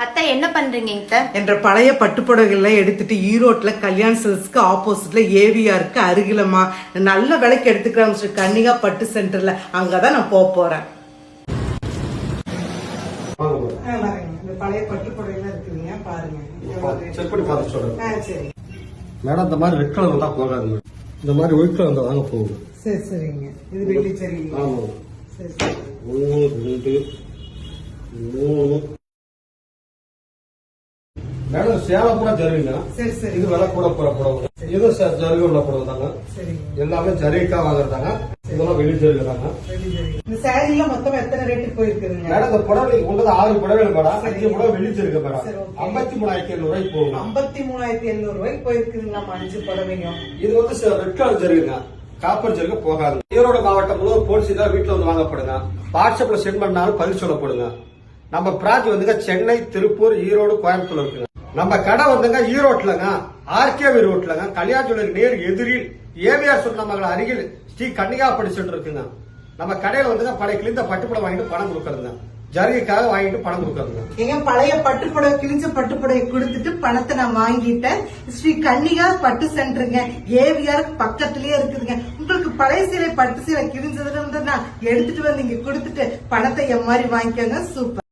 அத்தை என்ன பண்றீங்க? என்ற பழைய பட்டுப்புடவைகளை எடுத்துட்டு ஈரோட்ல கல்யாண சில்க்ஸ்க்கு ஆப்போசிட்ல ஏவிஆருக்கு அருகிலமா நல்ல விலைக்கு எடுத்துக்கிறேன் கன்னிகா பட்டு சென்டர்ல. அங்கதான் நான் போறேன். பழைய பட்டுப்புடவைலாம் இருக்குதுங்க, பாருங்க. சரி மேடம், இந்த மாதிரி ரெட் கலர் வந்தா போகாது, இந்த மாதிரி ஒயிட் கலர் வந்தா தாங்க போகும். சரி சரிங்க. இது வெள்ளி சரி. ஆமா. சரி சரி. 1 2 3 மேடம், சேலை கூட ஜருவிங்க. சரி சரி. இது விலை கூட போற புடவை. இது ஜருகு உள்ள புடவை தாங்க. எல்லாமே ஜரிக்கா வாங்குறதாங்க. இதெல்லாம் வெளி ஜருகு தாங்க. இந்த சாரில மொத்தம் எத்தனை ரேட்டுக்கு போயிருக்குதுங்க மேடம்? இந்த புடவை கொண்டது 6 புடவைகள் மேடம். 5 புடவை வெளி ஜருகு மேடம். 53,700 ரூபாய்க்கு போகும். 53,700 ரூபாய்க்கு போயிருக்குதுங்க 5 புடவையும். இது வந்து ரெட் கலர் ஜருகுங்க, காப்பர் ஜருகு போகாது. ஈரோடு மாவட்டம் முழுவதும் போலீஸ் தான் வீட்டுல வந்து வாங்கப்படுங்க. வாட்ஸ்அப்ல சென்ட் பண்ணாலும் பதில் சொல்லப்படுங்க. நம்ம பிரான்ச் வந்துங்க சென்னை, திருப்பூர், ஈரோடு, கோயம்புத்தூர் இருக்குங்க. நம்ம கடை வந்துங்க ஈரோட்லங்க, ஆர்கேவி ரோட்லங்க, கல்யாணத்துக்கு நேர் எதிரில் ஏவிஆர் சொன்னமங்கலம் அருகில் ஸ்ரீ கன்னிகா பட்டு சென்டர் இருக்குங்க. நம்ம கடையில வந்துங்க பழைய கிழிந்த பட்டுப்புடவை வாங்கிட்டு பணம் கொடுக்கறதுங்க, ஜரிகைக்காக வாங்கிட்டு பணம் கொடுக்கறதுங்க. எங்க பழைய பட்டுப்புடவை கிழிஞ்ச பட்டுப்புடவை கொடுத்துட்டு பணத்தை நான் வாங்கிட்டேன். ஸ்ரீ கன்னிகா பட்டு சென்டருங்க, ஏவிஆர் பக்கத்திலேயே இருக்குதுங்க. உங்களுக்கு பழைய சீலை பட்டு சீலை கிழிஞ்சதுன்னு எடுத்துட்டு வந்து இங்க கொடுத்துட்டு பணத்தை என் மாதிரி வாங்கிக்கோங்க. சூப்பர்.